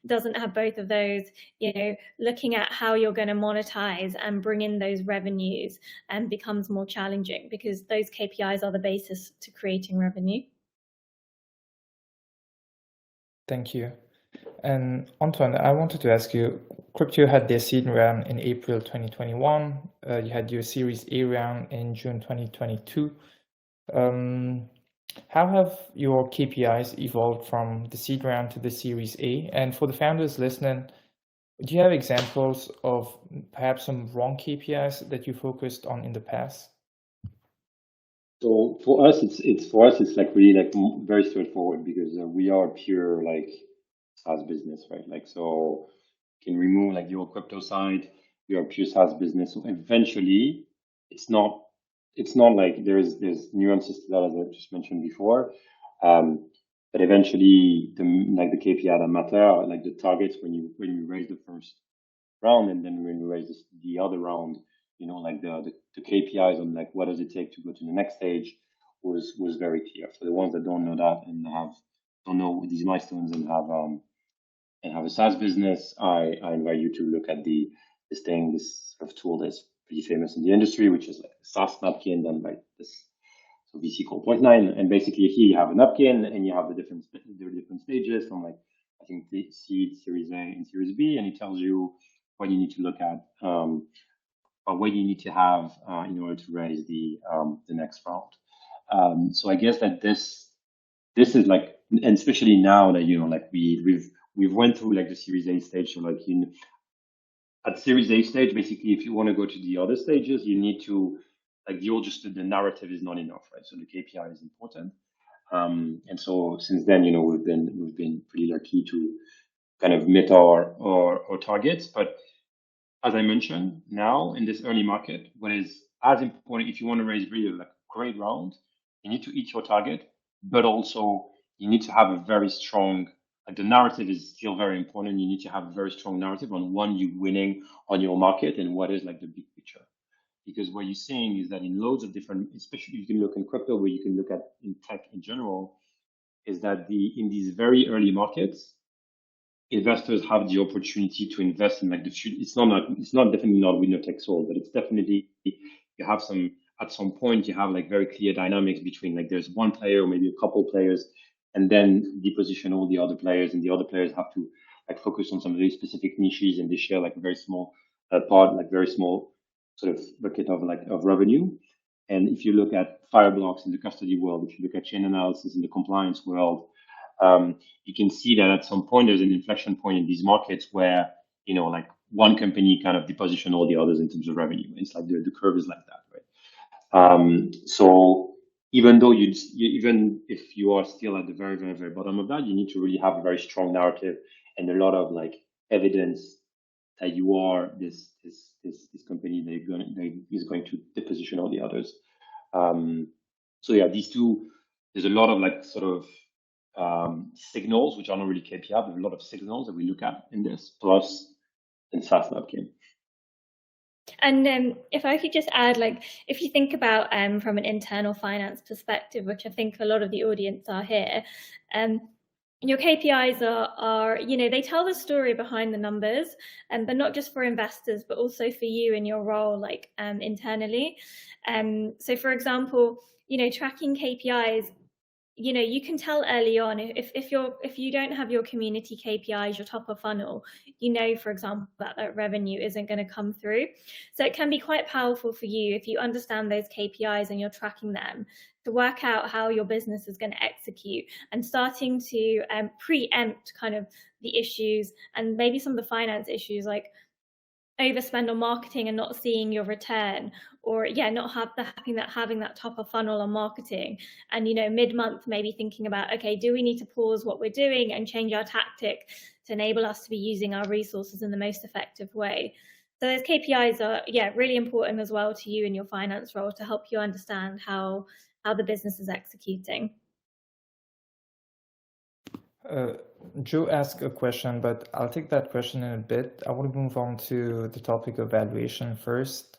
B: doesn't have both of those, you know, looking at how you're going to monetize and bring in those revenues becomes more challenging, because those KPIs are the basis to creating revenue.
A: Thank you. And Antoine, I wanted to ask you, Cryptio had their seed round in April 2021. You had your Series A round in June 2022. How have your KPIs evolved from the seed round to the Series A? And for the founders listening, do you have examples of perhaps some wrong KPIs that you focused on in the past?
D: So for us, it's like really like very straightforward, because we are pure like SaaS business, right? Like, so you can remove like the old crypto side. We are pure SaaS business. So eventually, it's not like there's nuances to that, as I just mentioned before. But eventually, the KPI that matter, like the targets when you raise the first round, and then when we raise the other round, you know, like the KPIs on like what does it take to go to the next stage was very clear. For the ones that don't know that and don't know these milestones and have a SaaS business, I invite you to look at this sort of tool that's pretty famous in the industry, which is like a SaaS napkin done by this VC called Point9. And basically here you have a napkin and you have the different stages from like, I think the seed, Series A and Series B, and it tells you what you need to look at, or what you need to have in order to raise the next round. So I guess that this is like, and especially now that, you know, like we've went through like the Series A stage. So like at Series A stage, basically, if you want to go to the other stages, you need to like the narrative is not enough, right? So the KPI is important. And so since then, you know, we've been pretty lucky to kind of meet our targets. But as I mentioned, now in this early market, what is as important, if you want to raise really like a great round, you need to hit your target, but also you need to have a very strong, like the narrative is still very important. You need to have a very strong narrative on when you're winning on your market and what is like the big picture. Because what you're seeing is that in loads of different, especially you can look in crypto, but you can look at in tech in general, is that in these very early markets, investors have the opportunity to invest in like the future. It's not definitely not winner takes all, but it's definitely, you have at some point you have like very clear dynamics between like there's one player or maybe a couple players, and then deposition all the other players, and the other players have to like focus on some very specific niches, and they share like a very small part, like very small sort of bucket of revenue. And if you look at Fireblocks in the custody world, if you look at chain analysis in the compliance world, you can see that at some point there's an inflection point in these markets where, you know, like one company kind of deposition all the others in terms of revenue. It's like the curve is like that, right? So even though even if you are still at the very, very, very bottom of that, you need to really have a very strong narrative and a lot of like evidence that you are this company that is going to deposition all the others. So yeah, these two, there's a lot of like sort of signals, which are not really KPI, but a lot of signals that we look at in this, plus in SaaS napkin.
B: And if I could just add, like, if you think about from an internal finance perspective, which I think a lot of the audience are here, your KPIs are, you know, they tell the story behind the numbers, but not just for investors, but also for you in your role, like internally. So for example, you know, tracking KPIs, you know, you can tell early on if you don't have your community KPIs, your top of funnel, you know, for example, that revenue isn't going to come through. So it can be quite powerful for you if you understand those KPIs and you're tracking them to work out how your business is going to execute, and starting to preempt kind of the issues and maybe some of the finance issues, like overspend on marketing and not seeing your return, or not having that top of funnel on marketing, and, you know, mid-month maybe thinking about, okay, do we need to pause what we're doing and change our tactic to enable us to be using our resources in the most effective way. So those KPIs are really important as well to you in your finance role, to help you understand how the business is executing.
A: Joe asked a question, but I'll take that question in a bit. I want to move on to the topic of valuation first.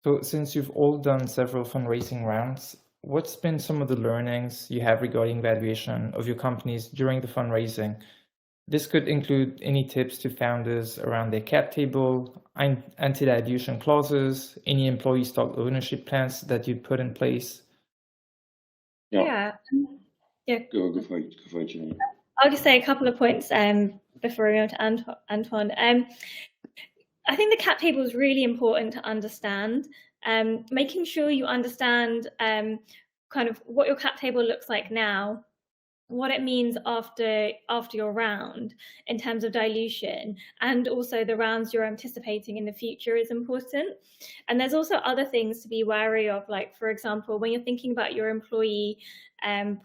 A: So since you've all done several fundraising rounds, what's been some of the learnings you have regarding valuation of your companies during the fundraising? This could include any tips to founders around their cap table, anti-dilution clauses, any employee stock ownership plans that you'd put in place.
B: Yeah.
D: Go for it, Shivani.
B: I'll just say a couple of points before we go to Antoine. I think the cap table is really important to understand. Making sure you understand kind of what your cap table looks like now, what it means after your round in terms of dilution, and also the rounds you're anticipating in the future is important. And there's also other things to be wary of, like, for example, when you're thinking about your employee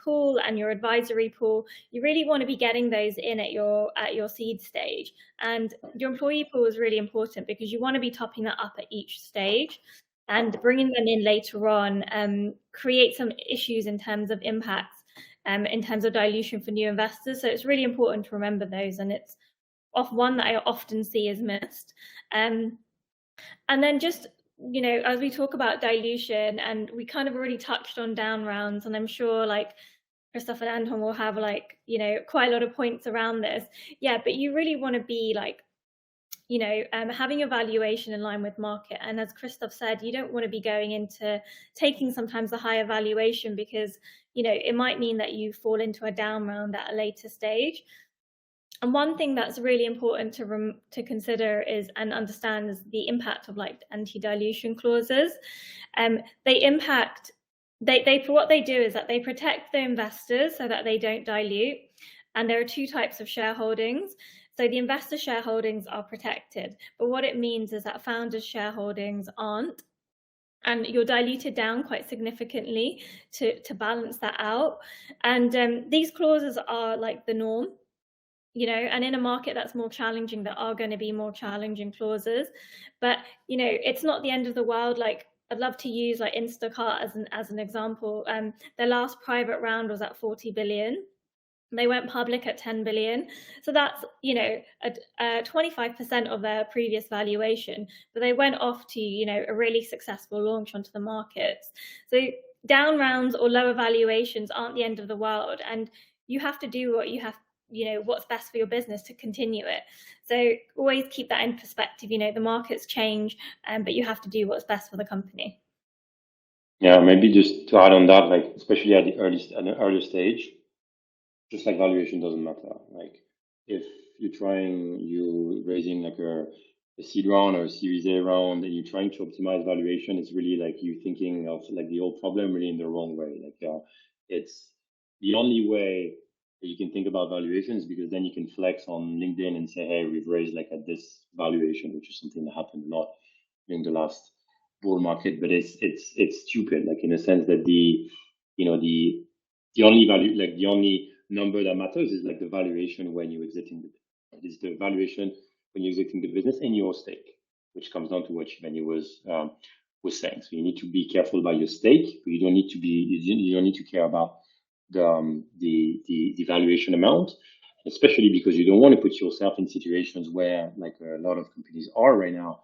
B: pool and your advisory pool, you really want to be getting those in at your seed stage. And your employee pool is really important because you want to be topping that up at each stage, and bringing them in later on create some issues in terms of impacts, in terms of dilution for new investors. So it's really important to remember those, and it's one that I often see is missed. And then just, you know, as we talk about dilution, and we kind of already touched on down rounds, and I'm sure like Christophe and Antoine will have, like, you know, quite a lot of points around this. Yeah, but you really want to be like, you know, having a valuation in line with market. And as Christophe said, you don't want to be going into taking sometimes a higher valuation because, you know, it might mean that you fall into a down round at a later stage. And one thing that's really important to consider is and understand is the impact of like anti-dilution clauses. What they do is that they protect the investors so that they don't dilute. And there are two types of shareholdings. So the investor shareholdings are protected, but what it means is that founders' shareholdings aren't, and you're diluted down quite significantly to balance that out. And these clauses are like the norm, you know, and in a market that's more challenging, there are going to be more challenging clauses. But, you know, it's not the end of the world. Like, I'd love to use like Instacart as an example. Their last private round was at 40 billion. They went public at 10 billion. So that's, you know, 25% of their previous valuation, but they went off to, you know, a really successful launch onto the markets. So down rounds or lower valuations aren't the end of the world. And you have to do what you have, you know, what's best for your business to continue it. So always keep that in perspective. You know, the markets change, but you have to do what's best for the company.
D: Yeah, maybe just to add on that, like especially at the early stage, just like valuation doesn't matter. Like if you're raising like a seed round or a Series A round and you're trying to optimize valuation, it's really like you thinking of like the old problem really in the wrong way. Like it's the only way that you can think about valuations, because then you can flex on LinkedIn and say, hey, we've raised like at this valuation, which is something that happened a lot in the last bull market. But it's stupid, like in the sense that the only value, like the only number that matters is like the valuation when you're exiting the business. It's the valuation when you're exiting the business and your stake, which comes down to what Shivani was saying. So you need to be careful about your stake, but you don't need to care about the valuation amount, especially because you don't want to put yourself in situations where like a lot of companies are right now,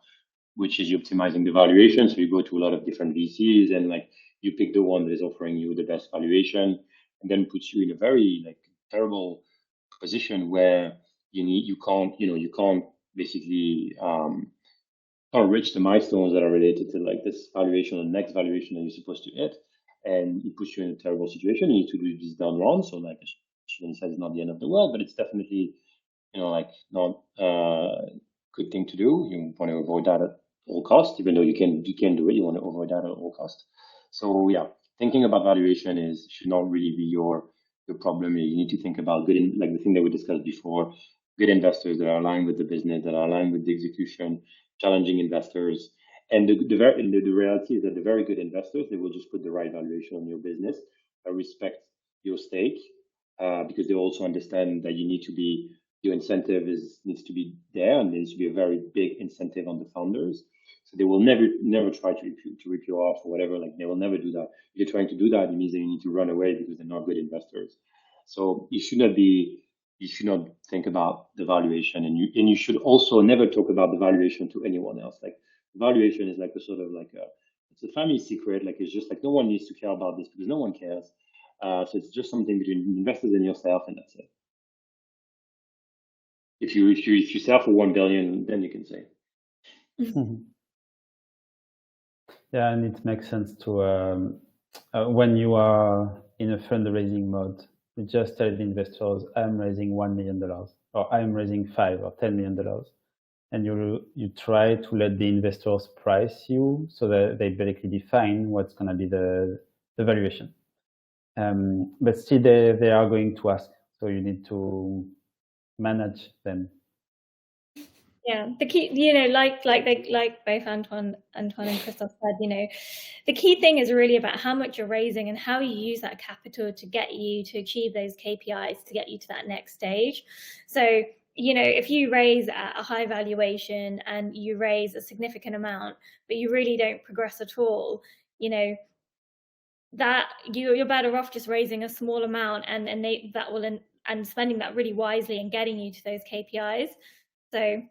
D: which is you optimizing the valuation. So you go to a lot of different VCs and like you pick the one that is offering you the best valuation, and then puts you in a very like terrible position where you can't basically can't reach the milestones that are related to like this valuation or next valuation that you're supposed to hit, and it puts you in a terrible situation. You need to do this down round. So like Shivani says, it's not the end of the world, but it's definitely like not a good thing to do. You want to avoid that at all costs, even though you can do it. You want to avoid that at all costs. So yeah, thinking about valuation should not really be your problem. You need to think about like the thing that we discussed before, good investors that are aligned with the business, that are aligned with the execution, challenging investors. And the reality is that the very good investors, they will just put the right valuation on your business, respect your stake, because they also understand that your incentive needs to be there, and there needs to be a very big incentive on the founders. So they will never try to rip you off or whatever. Like they will never do that. If you're trying to do that, it means that you need to run away because they're not good investors. So you should not think about the valuation, and you should also never talk about the valuation to anyone else. Like valuation is like a sort of like it's a family secret. Like it's just like no one needs to care about this because no one cares. So it's just something between investors and yourself, and that's it. If you sell for 1 billion, then you can say.
C: Yeah, and it makes sense to when you are in a fundraising mode, you just tell the investors, I'm raising $1 million, or I'm raising $5 or $10 million, and you try to let the investors price you so that they basically define what's going to be the valuation. But still, they are going to ask, so you need to manage them.
B: Yeah, the key, you know, like both Antoine and Christophe said, you know, the key thing is really about how much you're raising and how you use that capital to get you to achieve those KPIs, to get you to that next stage. So, you know, if you raise at a high valuation and you raise a significant amount, but you really don't progress at all, you know, that you're better off just raising a small amount and spending that really wisely and getting you to those KPIs. So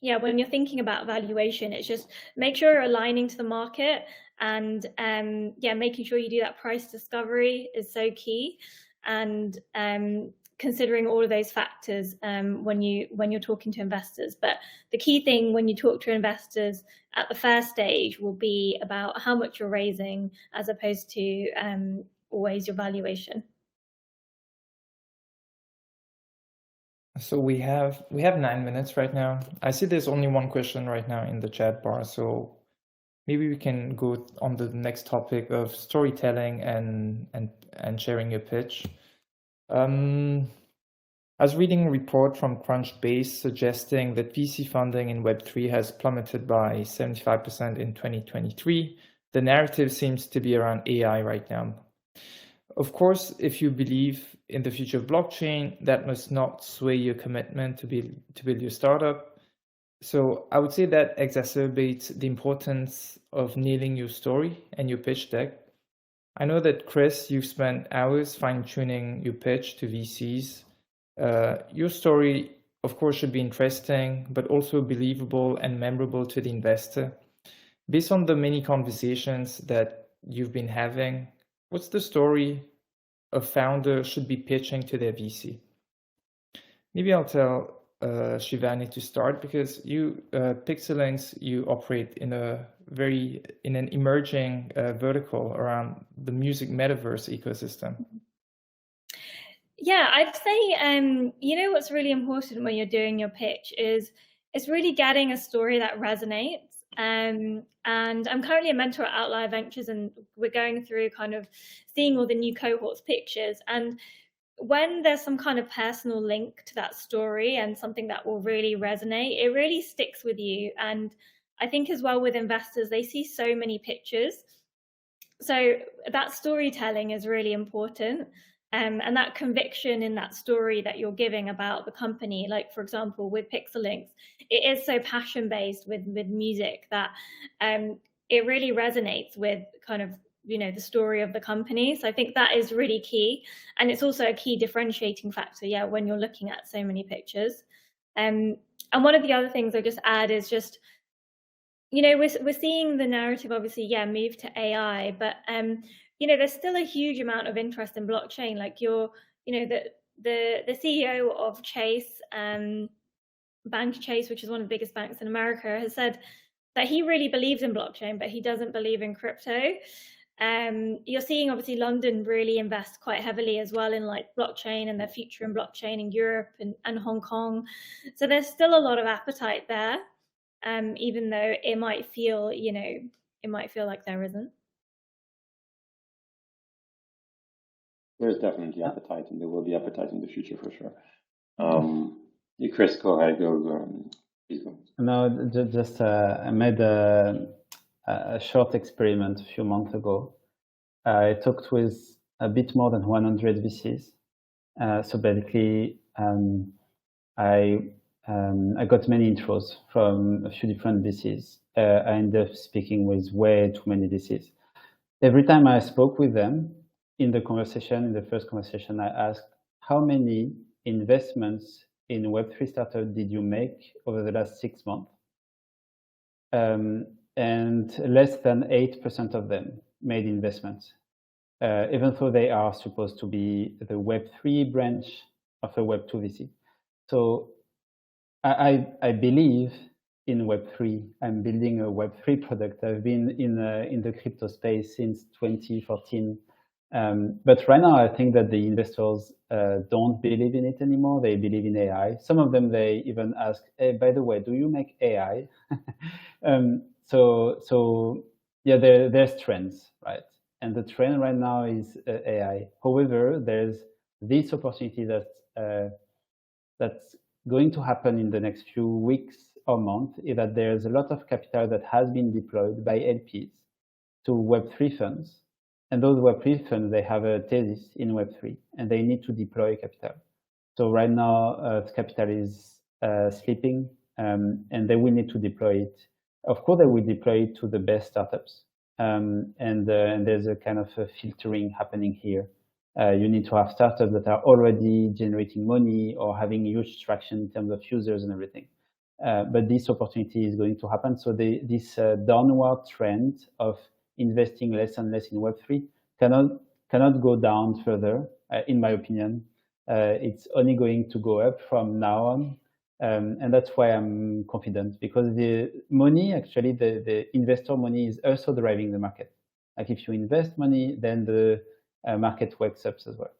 B: yeah, when you're thinking about valuation, it's just make sure you're aligning to the market, and yeah, making sure you do that price discovery is so key, and considering all of those factors when you're talking to investors. But the key thing when you talk to investors at the first stage will be about how much you're raising, as opposed to always your valuation.
A: So we have 9 minutes right now. I see there's only one question right now in the chat bar, so maybe we can go on the next topic of storytelling and sharing your pitch. I was reading a report from Crunchbase suggesting that VC funding in Web3 has plummeted by 75% in 2023. The narrative seems to be around AI right now. Of course, if you believe in the future of blockchain, that must not sway your commitment to build your startup. So I would say that exacerbates the importance of nailing your story and your pitch deck. I know that, Chris, you've spent hours fine-tuning your pitch to VCs. Your story, of course, should be interesting, but also believable and memorable to the investor. Based on the many conversations that you've been having, what's the story a founder should be pitching to their VC? Maybe I'll tell Shivani to start, because you, Pixelynx, you operate in an emerging vertical around the music metaverse ecosystem.
B: Yeah, I'd say, you know, what's really important when you're doing your pitch is really getting a story that resonates. And I'm currently a mentor at Outlier Ventures, and we're going through kind of seeing all the new cohorts pictures. And when there's some kind of personal link to that story and something that will really resonate, it really sticks with you. And I think as well with investors, they see so many pictures. So that storytelling is really important. And that conviction in that story that you're giving about the company, like for example with Pixelynx, it is so passion-based with music that it really resonates with kind of, you know, the story of the company. So I think that is really key, and it's also a key differentiating factor, yeah, when you're looking at so many pictures. And one of the other things I just add is just, you know, we're seeing the narrative obviously, yeah, move to AI, but you know, there's still a huge amount of interest in blockchain. Like the CEO of Chase, Bank Chase, which is one of the biggest banks in America, has said that he really believes in blockchain, but he doesn't believe in crypto. You're seeing obviously London really invest quite heavily as well in like blockchain and their future in blockchain in Europe and Hong Kong. So there's still a lot of appetite there, even though it might feel, you know, it might feel like there isn't.
D: There's definitely appetite, and there will be appetite in the future for sure. Chris, go ahead. Please go.
C: No, just I made a short experiment a few months ago. I talked with a bit more than 100 VCs. So basically, I got many intros from a few different VCs. I ended up speaking with way too many VCs. Every time I spoke with them, in the first conversation, I asked, how many investments in Web3 startup did you make over the last 6 months? and less than 8% of them made investments, even though they are supposed to be the Web3 branch of a Web2 VC. So I believe in Web3. I'm building a Web3 product. I've been in the crypto space since 2014. But right now, I think that the investors don't believe in it anymore. They believe in AI. Some of them, they even ask, hey, by the way, do you make AI? So yeah, there's trends, right? And the trend right now is AI. However, there's this opportunity that's going to happen in the next few weeks or months, is that there's a lot of capital that has been deployed by LPs to Web3 funds. And those Web3 funds, they have a thesis in Web3 and they need to deploy capital. So right now, the capital is sleeping and they will need to deploy it. Of course, they will deploy it to the best startups. And there's a kind of a filtering happening here. You need to have startups that are already generating money or having huge traction in terms of users and everything. But this opportunity is going to happen. So this downward trend of investing less and less in Web3 cannot go down further, in my opinion. It's only going to go up from now on. And that's why I'm confident, because the money, actually, the investor money is also driving the market. Like if you invest money, then the market wakes up as well.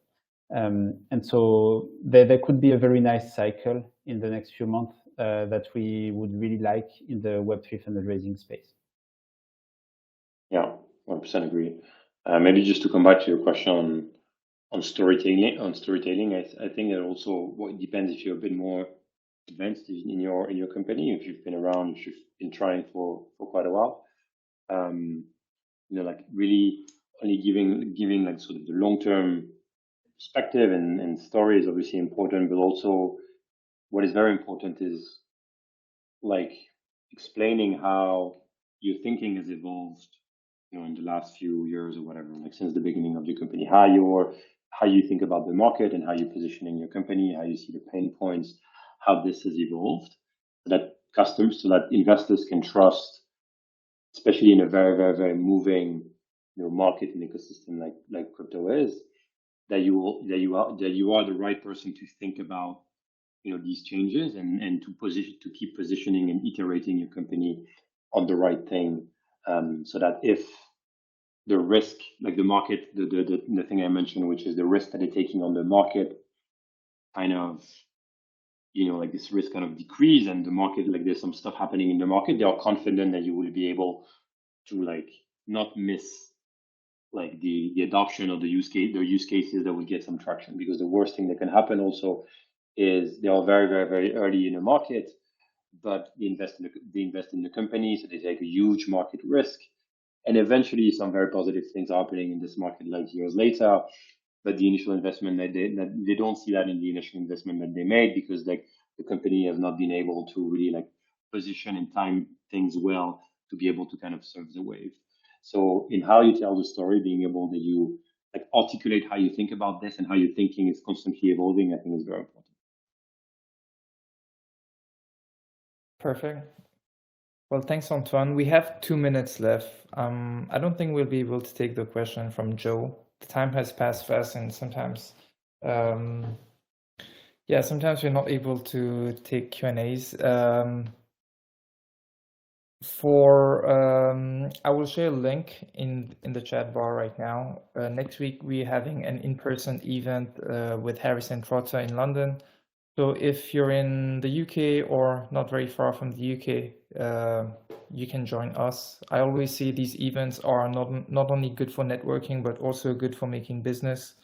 C: And so there could be a very nice cycle in the next few months that we would really like in the Web3 fundraising space.
D: Yeah, 100% agree. Maybe just to come back to your question on storytelling. I think that also it depends if you're a bit more advanced in your company, if you've been around, if you've been trying for quite a while. Like really only giving like sort of the long-term perspective and story is obviously important, but also what is very important is like explaining how your thinking has evolved, in the last few years or whatever, like since the beginning of your company, how you think about the market and how you're positioning your company, how you see the pain points, how this has evolved, so that investors can trust, especially in a very, very, very moving market and ecosystem like crypto is, that you are the right person to think about these changes and to keep positioning and iterating your company on the right thing, so that if the risk, like the market, the thing I mentioned, which is the risk that they're taking on the market, kind of like this risk kind of decrease, and the market, like there's some stuff happening in the market, they are confident that you will be able to like not miss like the adoption of the use cases that will get some traction. Because the worst thing that can happen also is they are very, very, very early in the market, but they invest in the company, so they take a huge market risk, and eventually some very positive things are happening in this market like years later. But the initial investment that they don't see that in the initial investment that they made, because like the company has not been able to really like position and time things well to be able to kind of surf the wave. So in how you tell the story, being able that you like articulate how you think about this and how your thinking is constantly evolving, I think is very important.
A: Perfect. Well, thanks, Antoine. We have 2 minutes left. I don't think we'll be able to take the question from Joe. The time has passed fast, and sometimes, sometimes we're not able to take Q&As. I will share a link in the chat bar right now. Next week we're having an in-person event with Harrison Trotter in London. So if you're in the UK or not very far from the UK, you can join us. I always see these events are not only good for networking, but also good for making business,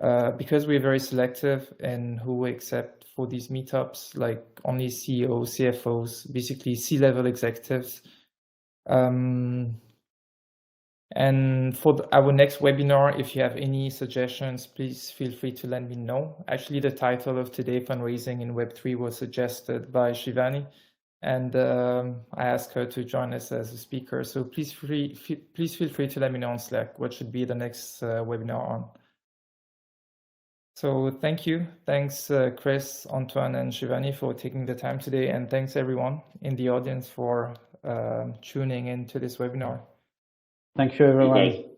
A: because we're very selective in who we accept for these meetups, like only CEOs, CFOs, basically C-level executives. And for our next webinar, if you have any suggestions, please feel free to let me know. Actually, the title of today, Fundraising in Web3, was suggested by Shivani, and I asked her to join us as a speaker. So please feel free to let me know on Slack what should be the next webinar on. So thank you. Thanks, Chris, Antoine, and Shivani for taking the time today. And thanks everyone in the audience for tuning into this webinar.
C: Thank you, everyone.
D: Thank you, guys.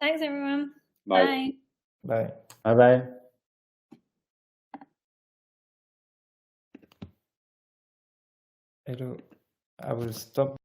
B: Thanks, everyone.
D: Bye.
B: Bye.
A: Bye.
C: Bye-bye.
A: I will stop.